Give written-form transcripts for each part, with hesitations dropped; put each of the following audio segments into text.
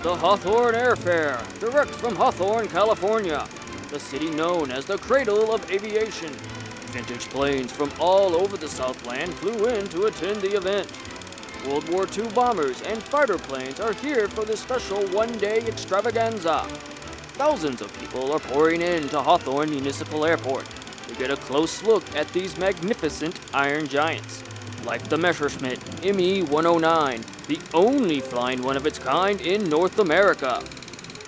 the Hawthorne Airfair, direct from Hawthorne, California, the city known as the cradle of aviation. Vintage planes from all over the Southland flew in to attend the event. World War II bombers and fighter planes are here for this special one-day extravaganza. Thousands of people are pouring into Hawthorne Municipal Airport to get a close look at these magnificent iron giants, like the Messerschmitt Me-109, the only flying one of its kind in North America.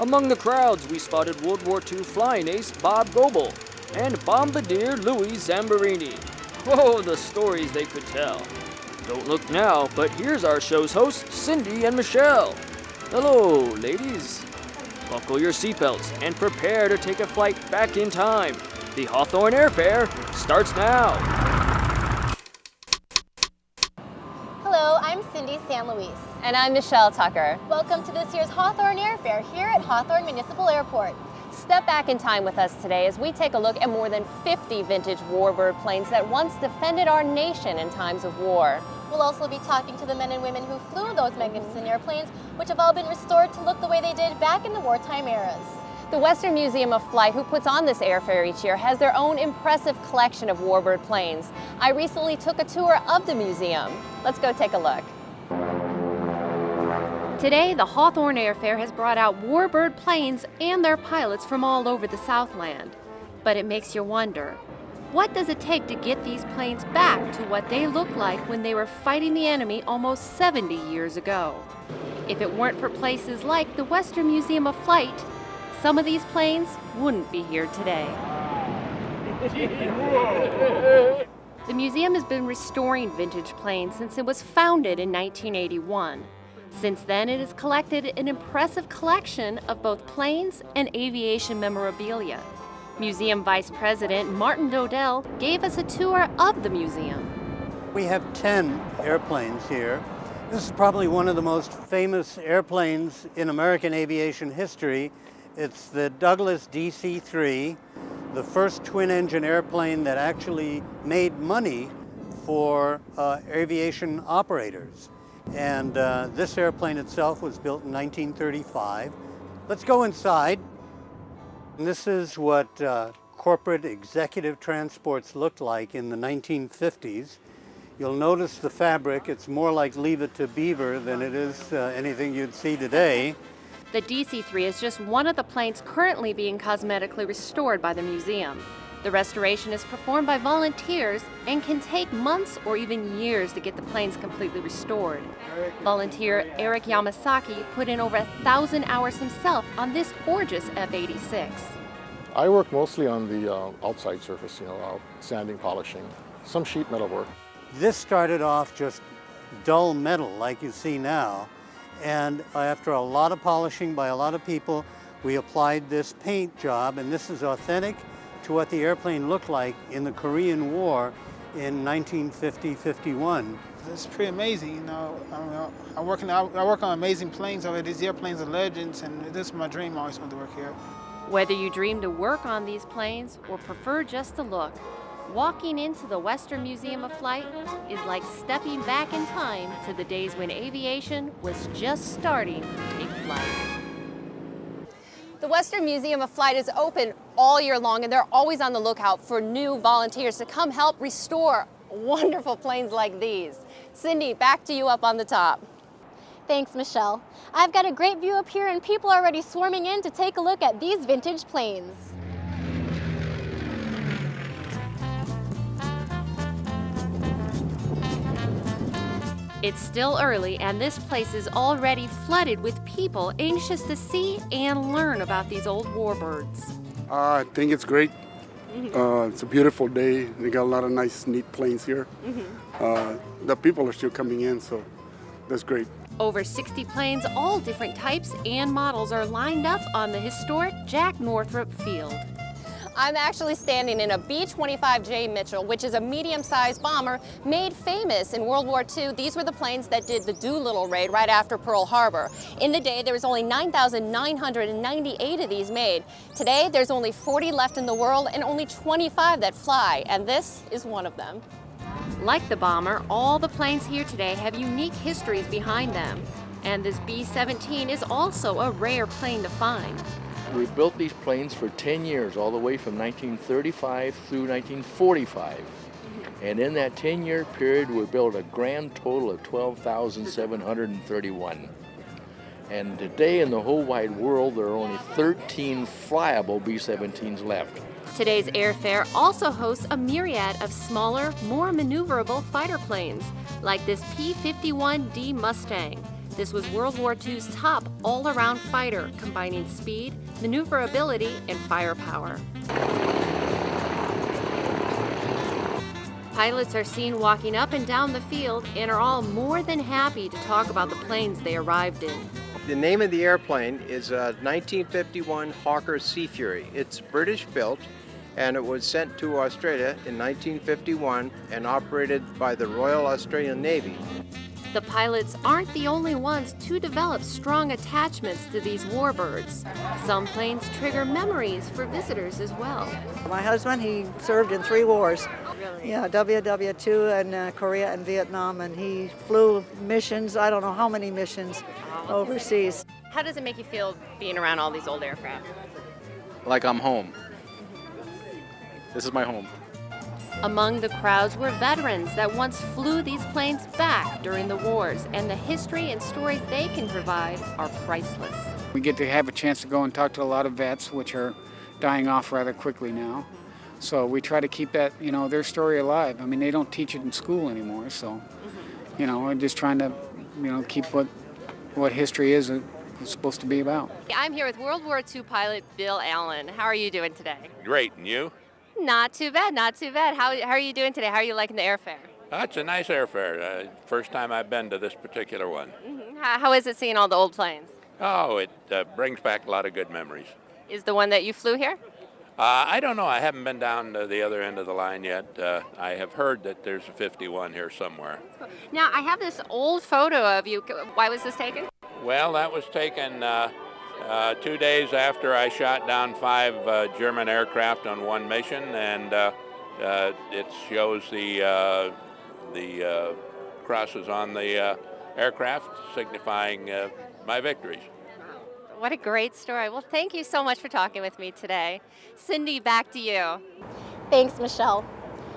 Among the crowds, we spotted World War II flying ace Bob Goebel and bombardier Louie Zamperini. Oh, the stories they could tell. Don't look now, but here's our show's hosts, Cindy and Michelle. Hello, ladies. Buckle your seatbelts and prepare to take a flight back in time. The Hawthorne Airfair starts now. Hello, I'm Cindy San Luis. And I'm Michelle Tucker. Welcome to this year's Hawthorne Airfair here at Hawthorne Municipal Airport. Step back in time with us today as we take a look at more than 50 vintage warbird planes that once defended our nation in times of war. We'll also be talking to the men and women who flew those magnificent airplanes, which have all been restored to look the way they did back in the wartime eras. The Western Museum of Flight, who puts on this airfair each year, has their own impressive collection of warbird planes. I recently took a tour of the museum. Let's go take a look. Today, the Hawthorne Airfair has brought out warbird planes and their pilots from all over the Southland. But it makes you wonder, what does it take to get these planes back to what they looked like when they were fighting the enemy almost 70 years ago? If it weren't for places like the Western Museum of Flight, some of these planes wouldn't be here today. The museum has been restoring vintage planes since it was founded in 1981. Since then, it has collected an impressive collection of both planes and aviation memorabilia. Museum Vice President Martin Dodell gave us a tour of the museum. We have 10 airplanes here. This is probably one of the most famous airplanes in American aviation history. It's the Douglas DC-3, the first twin-engine airplane that actually made money for aviation operators. And this airplane itself was built in 1935. Let's go inside. And this is what corporate executive transports looked like in the 1950s. You'll notice the fabric. It's more like Leave It to Beaver than it is anything you'd see today. The DC-3 is just one of the planes currently being cosmetically restored by the museum. The restoration is performed by volunteers and can take months or even years to get the planes completely restored. Volunteer Eric Yamasaki put in over 1,000 hours himself on this gorgeous F-86. I work mostly on the outside surface, sanding, polishing, some sheet metal work. This started off just dull metal like you see now. And after a lot of polishing by a lot of people, we applied this paint job, and this is authentic to what the airplane looked like in the Korean War in 1950-51. It's pretty amazing, I work on amazing planes already. These airplanes are legends, and this is my dream. I always wanted to work here. Whether you dream to work on these planes or prefer just to look, walking into the Western Museum of Flight is like stepping back in time to the days when aviation was just starting to take flight. The Western Museum of Flight is open all year long, and they're always on the lookout for new volunteers to come help restore wonderful planes like these. Cindy, back to you up on the top. Thanks, Michelle. I've got a great view up here, and people are already swarming in to take a look at these vintage planes. It's still early, and this place is already flooded with people anxious to see and learn about these old warbirds. I think it's great. It's a beautiful day. They got a lot of nice, neat planes here. The people are still coming in, so that's great. Over 60 planes, all different types and models, are lined up on the historic Jack Northrop Field. I'm actually standing in a B-25J Mitchell, which is a medium-sized bomber made famous in World War II. These were the planes that did the Doolittle raid right after Pearl Harbor. In the day, there was only 9,998 of these made. Today, there's only 40 left in the world and only 25 that fly, and this is one of them. Like the bomber, all the planes here today have unique histories behind them. And this B-17 is also a rare plane to find. We built these planes for 10 years, all the way from 1935 through 1945. And in that 10-year period, we built a grand total of 12,731. And today in the whole wide world, there are only 13 flyable B-17s left. Today's airfair also hosts a myriad of smaller, more maneuverable fighter planes, like this P-51D Mustang. This was World War II's top all-around fighter, combining speed, maneuverability, and firepower. Pilots are seen walking up and down the field and are all more than happy to talk about the planes they arrived in. The name of the airplane is a 1951 Hawker Sea Fury. It's British built, and it was sent to Australia in 1951 and operated by the Royal Australian Navy. The pilots aren't the only ones to develop strong attachments to these warbirds. Some planes trigger memories for visitors as well. My husband, he served in 3 wars. Really? Yeah, WW2 and Korea and Vietnam, and he flew missions, I don't know how many missions overseas. How does it make you feel being around all these old aircraft? Like I'm home. This is my home. Among the crowds were veterans that once flew these planes back during the wars, and the history and stories they can provide are priceless. We get to have a chance to go and talk to a lot of vets, which are dying off rather quickly now. So we try to keep that, their story alive. I mean, they don't teach it in school anymore, so, we're just trying to, keep what history is supposed to be about. I'm here with World War II pilot Bill Allen. How are you doing today? Great, and you? Not too bad, not too bad. How are you doing today? How are you liking the airfare? It's a nice airfare. First time I've been to this particular one. Mm-hmm. How is it seeing all the old planes? Oh, it brings back a lot of good memories. Is the one that you flew here? I don't know. I haven't been down to the other end of the line yet. I have heard that there's a 51 here somewhere. Now, I have this old photo of you. Why was this taken? Well, that was taken 2 days after I shot down 5 German aircraft on one mission, and it shows the crosses on the aircraft signifying my victories. What a great story. Well, thank you so much for talking with me today. Cindy, back to you. Thanks, Michelle.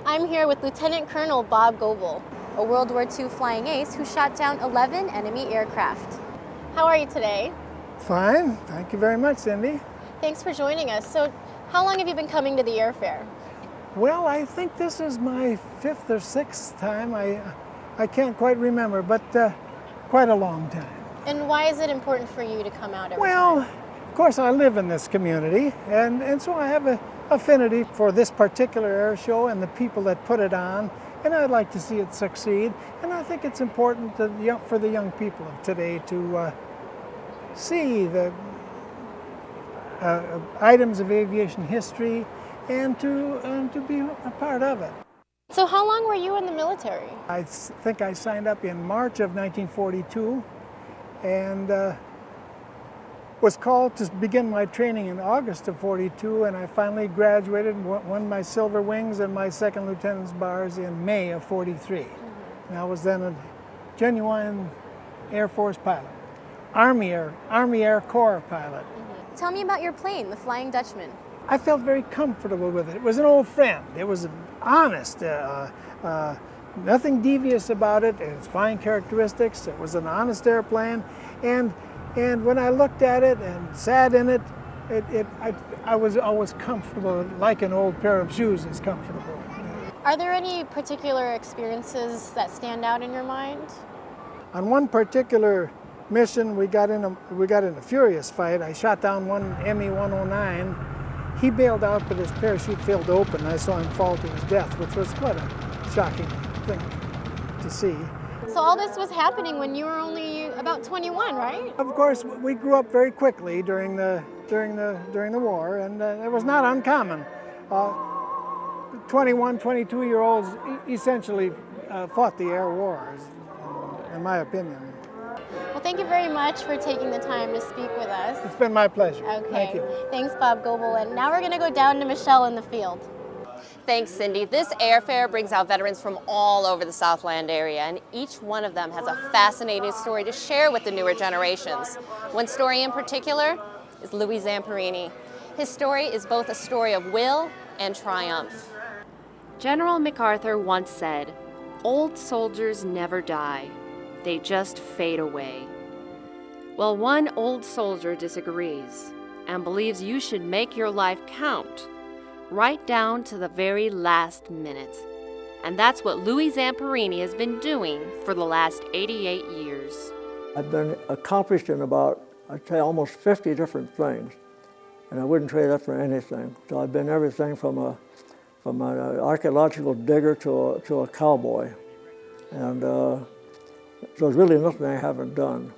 I'm here with Lieutenant Colonel Bob Goebel, a World War II flying ace who shot down 11 enemy aircraft. How are you today? Fine. Thank you very much, Cindy. Thanks for joining us. So, how long have you been coming to the airfair? Well, I think this is my 5th or 6th time. I can't quite remember, but quite a long time. And why is it important for you to come out every Well, time? of course, I live in this community, and so I have an affinity for this particular air show and the people that put it on, and I'd like to see it succeed. And I think it's important for the young people of today to see the items of aviation history and to be a part of it. So how long were you in the military? I think I signed up in March of 1942 and was called to begin my training in August of 42, and I finally graduated and won my silver wings and my second lieutenant's bars in May of 43. And I was then a genuine Air Force pilot. Army Air Corps pilot. Tell me about your plane, the Flying Dutchman. I felt very comfortable with it. It was an old friend. It was honest, nothing devious about it. It has fine characteristics. It was an honest airplane, and when I looked at it and sat in it, I was always comfortable, like an old pair of shoes is comfortable. Are there any particular experiences that stand out in your mind? On one particular mission, we got in a furious fight. I shot down one Me-109. He bailed out, but his parachute failed to open. I saw him fall to his death, which was quite a shocking thing to see. So all this was happening when you were only about 21, right? Of course, we grew up very quickly during the war, and it was not uncommon. 21, 22-year-olds essentially fought the air wars, in my opinion. Well, thank you very much for taking the time to speak with us. It's been my pleasure. Okay. Thank you. Thanks, Bob Goebel. And now we're going to go down to Michelle in the field. Thanks, Cindy. This airfare brings out veterans from all over the Southland area, and each one of them has a fascinating story to share with the newer generations. One story in particular is Louie Zamperini. His story is both a story of will and triumph. General MacArthur once said, "Old soldiers never die, they just fade away." Well, one old soldier disagrees and believes you should make your life count, right down to the very last minute. And that's what Louie Zamperini has been doing for the last 88 years. I've been accomplished in about, I'd say, almost 50 different things, and I wouldn't trade that for anything. So I've been everything from an archaeological digger to a cowboy. And so there's really nothing I haven't done.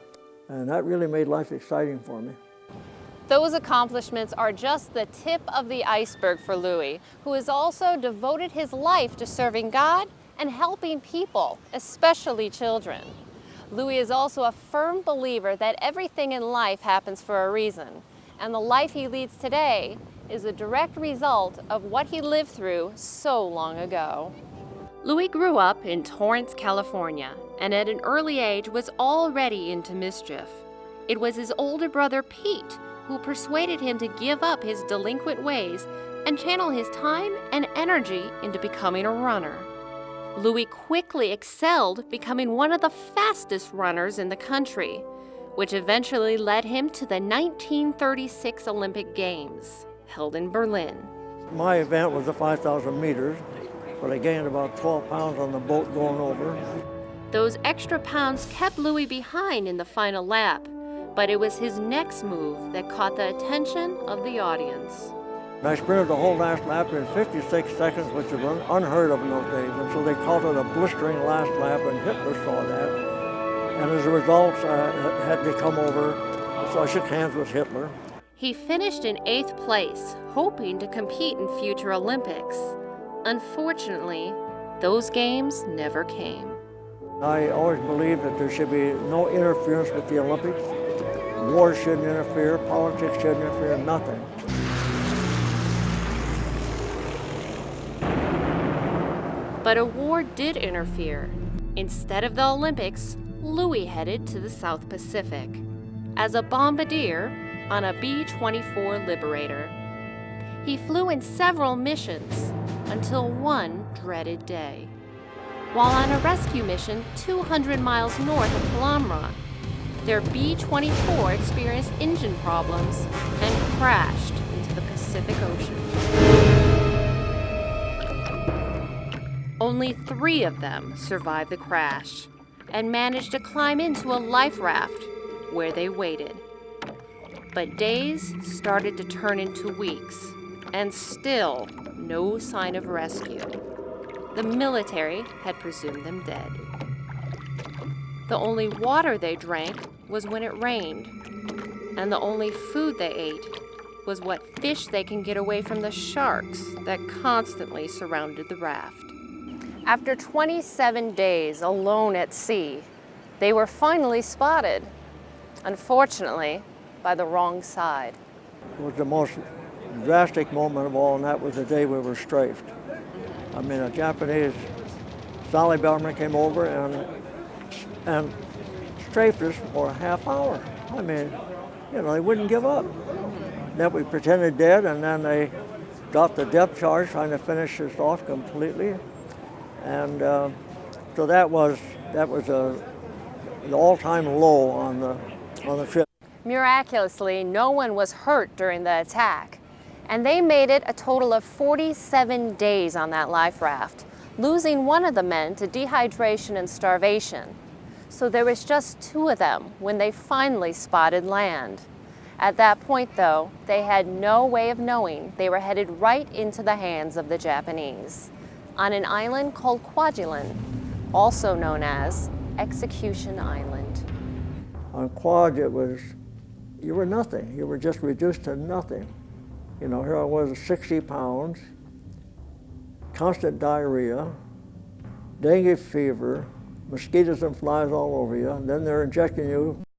And that really made life exciting for me. Those accomplishments are just the tip of the iceberg for Louie, who has also devoted his life to serving God and helping people, especially children. Louie is also a firm believer that everything in life happens for a reason, and the life he leads today is a direct result of what he lived through so long ago. Louie grew up in Torrance, California, and at an early age was already into mischief. It was his older brother, Pete, who persuaded him to give up his delinquent ways and channel his time and energy into becoming a runner. Louie quickly excelled, becoming one of the fastest runners in the country, which eventually led him to the 1936 Olympic Games, held in Berlin. My event was the 5,000 meters, but I gained about 12 pounds on the boat going over. Those extra pounds kept Louie behind in the final lap, but it was his next move that caught the attention of the audience. And I sprinted the whole last lap in 56 seconds, which was unheard of in those days, and so they called it a blistering last lap, and Hitler saw that. And as a result, I had to come over, so I shook hands with Hitler. He finished in 8th place, hoping to compete in future Olympics. Unfortunately, those games never came. I always believed that there should be no interference with the Olympics. Wars shouldn't interfere, politics shouldn't interfere, nothing. But a war did interfere. Instead of the Olympics, Louie headed to the South Pacific as a bombardier on a B-24 Liberator. He flew in several missions until one dreaded day. While on a rescue mission 200 miles north of Palmyra, their B-24 experienced engine problems and crashed into the Pacific Ocean. Only 3 of them survived the crash and managed to climb into a life raft where they waited. But days started to turn into weeks, and still no sign of rescue. The military had presumed them dead. The only water they drank was when it rained, and the only food they ate was what fish they can get away from the sharks that constantly surrounded the raft. After 27 days alone at sea, they were finally spotted, unfortunately, by the wrong side. It was the most drastic moment of all, and that was the day we were strafed. I mean, a Japanese Sally Bellarmine came over and strafed us for a half hour. I mean, you know, they wouldn't give up. Then we pretended dead, and then they dropped the depth charge, trying to finish us off completely. And so that was an all-time low on the trip. Miraculously, no one was hurt during the attack, and they made it a total of 47 days on that life raft, losing one of the men to dehydration and starvation. So there was just 2 of them when they finally spotted land. At that point, though, they had no way of knowing they were headed right into the hands of the Japanese, on an island called Kwajalein, also known as Execution Island. On Quad, you were nothing. You were just reduced to nothing. You know, here I was, 60 pounds, constant diarrhea, dengue fever, mosquitoes and flies all over you, and then they're injecting you